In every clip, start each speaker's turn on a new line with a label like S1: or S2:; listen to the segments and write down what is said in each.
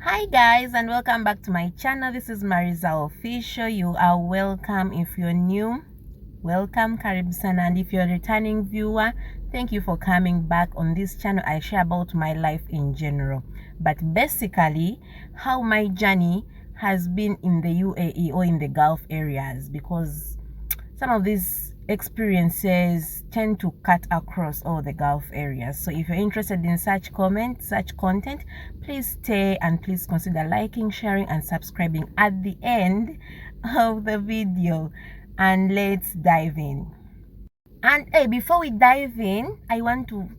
S1: Hi guys, and welcome back to my channel. This is Marisa Official. You are welcome. If you're new, welcome, karibu sana. And if you're a returning viewer, thank you for coming back. On this channel I share about my life in general, but basically how my journey has been in the UAE or in the Gulf areas, because some of these experiences tend to cut across all the Gulf areas. So if you're interested in such content, please stay and please consider liking, sharing and subscribing at the end of the video. And let's dive in. And hey, before we dive in, I want to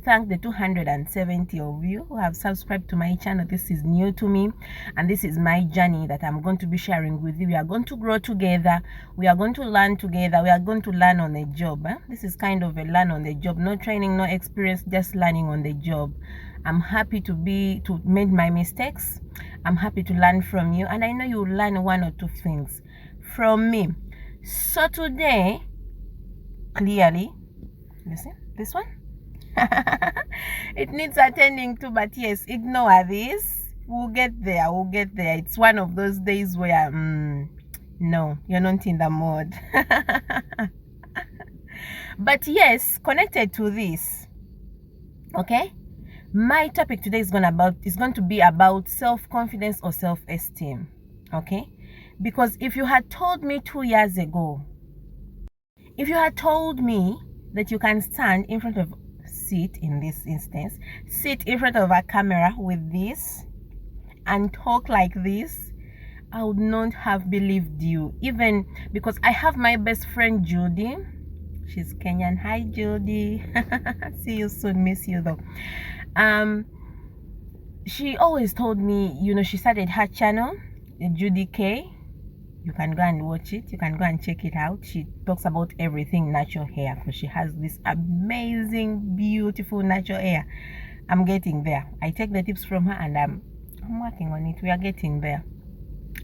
S1: thank the 270 of you who have subscribed to my channel. This is new to me and this is my journey that I'm going to be sharing with you. We are going to grow together, we are going to learn together, we are going to learn on the job. This is kind of a learn on the job, no training, no experience, just learning on the job. I'm happy to make my mistakes. I'm happy to learn from you, and I know you'll learn one or two things from me. So today, clearly, listen, this one it needs attending to, but yes, ignore this. We'll get there. It's one of those days where no, you're not in the mood. But yes, connected to this, okay, my topic today is going to be about self-confidence or self-esteem. Okay, because if you had told me 2 years ago, if you had told me that you can stand in front of sit in front of a camera with this and talk like this, I would not have believed you. Even because I have my best friend Judy. She's Kenyan. Hi Judy. See you soon. Miss you though. She always told me, she started her channel, Judy K. You can go and watch it. You can go and check it out. She talks about everything natural hair, because she has this amazing, beautiful natural hair. I'm getting there. I take the tips from her and I'm working on it. We are getting there.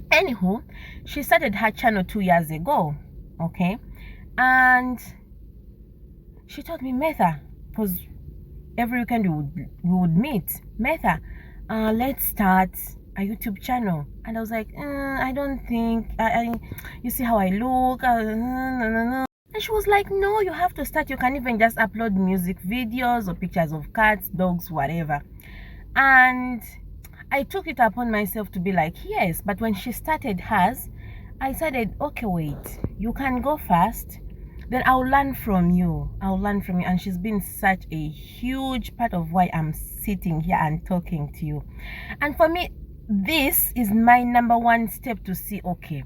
S1: Anywho, she started her channel 2 years ago. Okay. And she told me, Metha, because every weekend we would meet. Metha, let's start a YouTube channel. And I was like, I don't think you see how I look, no. And she was like, no, you have to start. You can even just upload music videos or pictures of cats, dogs, whatever. And I took it upon myself to be like, yes. But when she started hers, I said, okay, wait, you can go first, then I'll learn from you. And she's been such a huge part of why I'm sitting here and talking to you. And for me, this is my number one step to see, okay,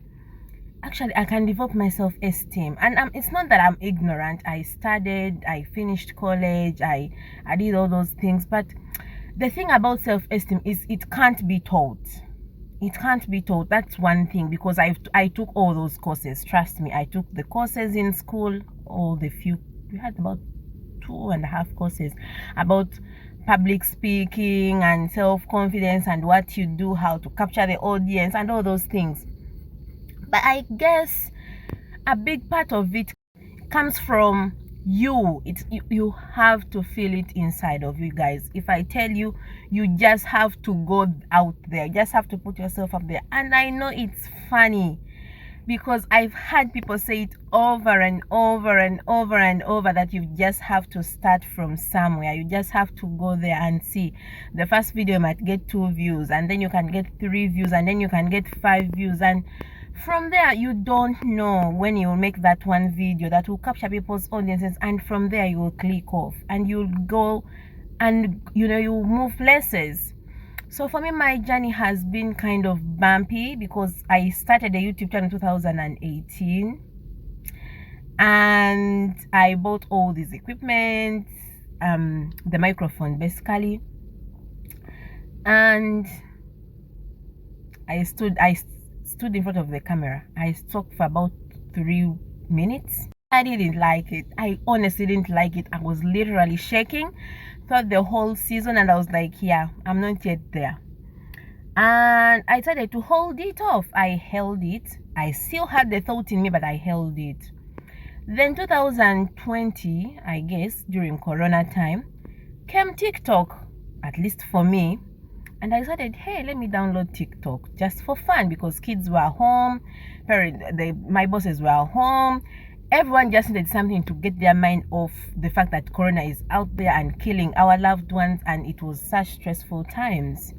S1: actually I can develop my self-esteem. And it's not that I'm ignorant. I studied, I finished college, I did all those things. But the thing about self-esteem is it can't be taught. That's one thing, because I took all those courses. Trust me, I took the courses in school, we had about 2.5 courses about public speaking and self-confidence and what you do, how to capture the audience and all those things. But I guess a big part of it comes from you. You have to feel it inside of you, guys. If I tell you, you just have to go out there, you just have to put yourself up there. And I know it's funny, because I've had people say it over and over and over and over, that you just have to start from somewhere. You just have to go there and see. The first video might get 2 views, and then you can get 3 views, and then you can get 5 views, and from there you don't know when you will make that one video that will capture people's audiences, and from there you will click off and you'll go and you'll move places. So for me, my journey has been kind of bumpy, because I started a YouTube channel in 2018 and I bought all this equipment, the microphone basically, and I stood in front of the camera. I spoke for about 3 minutes. I didn't like it. I honestly didn't like it. I was literally shaking throughout the whole season, and I was like, yeah, I'm not yet there. And I decided to hold it off. I held it. I still had the thought in me, but I held it. Then 2020, I guess, during Corona time, came TikTok, at least for me. And I decided, hey, let me download TikTok just for fun, because kids were home, my bosses were home. Everyone just needed something to get their mind off the fact that corona is out there and killing our loved ones, and it was such stressful times.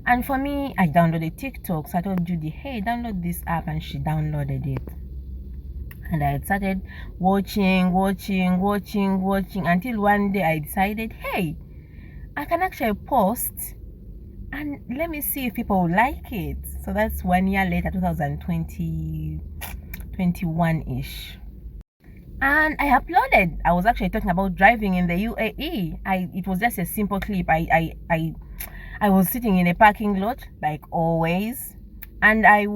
S1: And for me, I downloaded TikTok. So I told Judy, hey, download this app, and she downloaded it. And I started watching until one day I decided, hey, I can actually post and let me see if people like it. So that's 1 year later, 2020, 21-ish. And I uploaded. I was actually talking about driving in the UAE. It was just a simple clip. I was sitting in a parking lot, like always, and I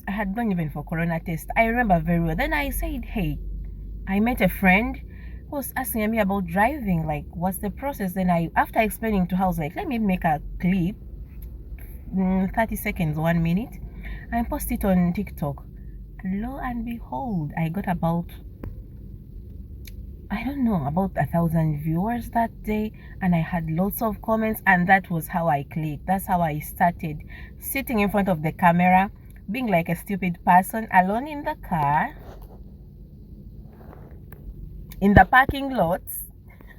S1: had gone even for corona test. I remember very well. Then I said, hey, I met a friend who was asking me about driving, like what's the process. Then after explaining to her, I was like, let me make a clip, 30 seconds, 1 minute, and post it on TikTok. Lo and behold, I got about 1,000 viewers that day, and I had lots of comments, and that was how I clicked. That's how I started sitting in front of the camera, being like a stupid person alone in the car, in the parking lots,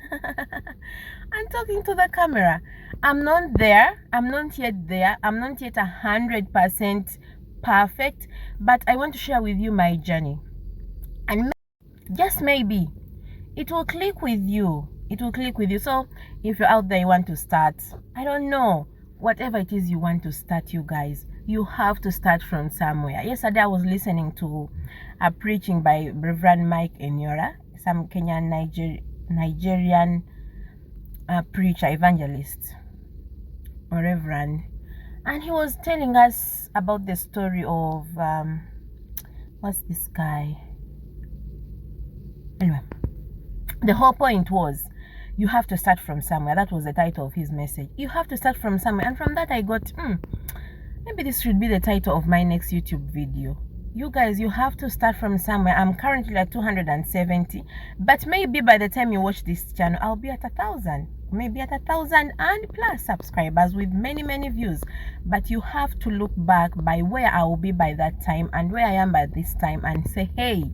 S1: and talking to the camera. I'm not there. I'm not yet there. I'm not yet 100% perfect, but I want to share with you my journey, and just maybe it will click with you. So if you're out there, you want to start, I don't know, whatever it is you want to start, you guys, you have to start from somewhere. Yesterday I was listening to a preaching by Reverend Mike Enyora, some Kenyan Nigerian preacher, evangelist, or reverend, and he was telling us about the story of what's this guy, anyway. The whole point was, you have to start from somewhere. That was the title of his message. You have to start from somewhere. And from that I got, maybe this should be the title of my next YouTube video. You guys, you have to start from somewhere. I'm currently at 270, but maybe by the time you watch this channel, I'll be at 1,000, maybe at 1,000 and plus subscribers with many views. But you have to look back by where I will be by that time and where I am by this time and say, hey,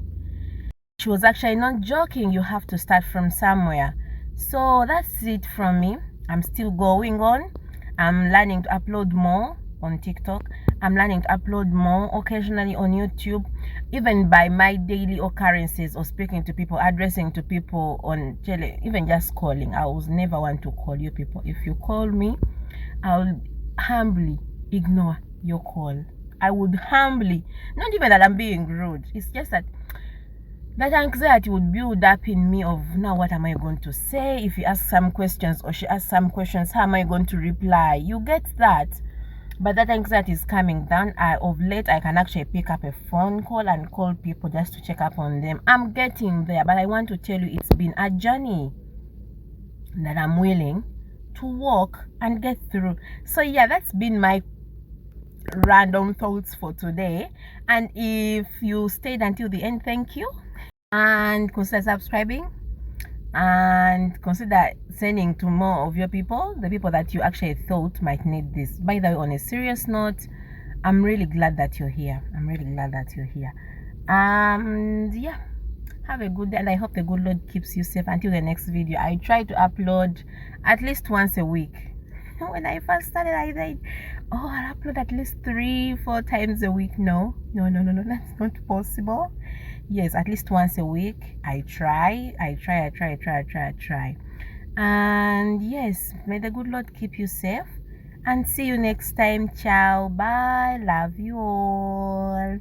S1: she was actually not joking. You have to start from somewhere. So that's it from me. I'm still going on. I'm learning to upload more on TikTok. I'm learning to upload more occasionally on YouTube, even by my daily occurrences or speaking to people, addressing to people on tele, even just calling. I will never want to call you people. If you call me, I'll humbly ignore your call. I would humbly, not even that I'm being rude, it's just that anxiety would build up in me of, now what am I going to say? If you ask some questions or she asks some questions, how am I going to reply? You get that. But that anxiety is coming down. Of late, I can actually pick up a phone call and call people just to check up on them. I'm getting there, but I want to tell you, it's been a journey that I'm willing to walk and get through. So yeah, that's been my random thoughts for today. And if you stayed until the end, thank you. And consider subscribing, and consider sending to more of your people, the people that you actually thought might need this. By the way, on a serious note, I'm really glad that you're here. And yeah, have a good day, and I hope the good Lord keeps you safe until the next video. I try to upload at least once a week. When I first started, I said, oh, I'll upload at least 3-4 times a week. No, that's not possible. Yes, at least once a week. I try. And yes, may the good Lord keep you safe, and see you next time. Ciao, bye, love you all.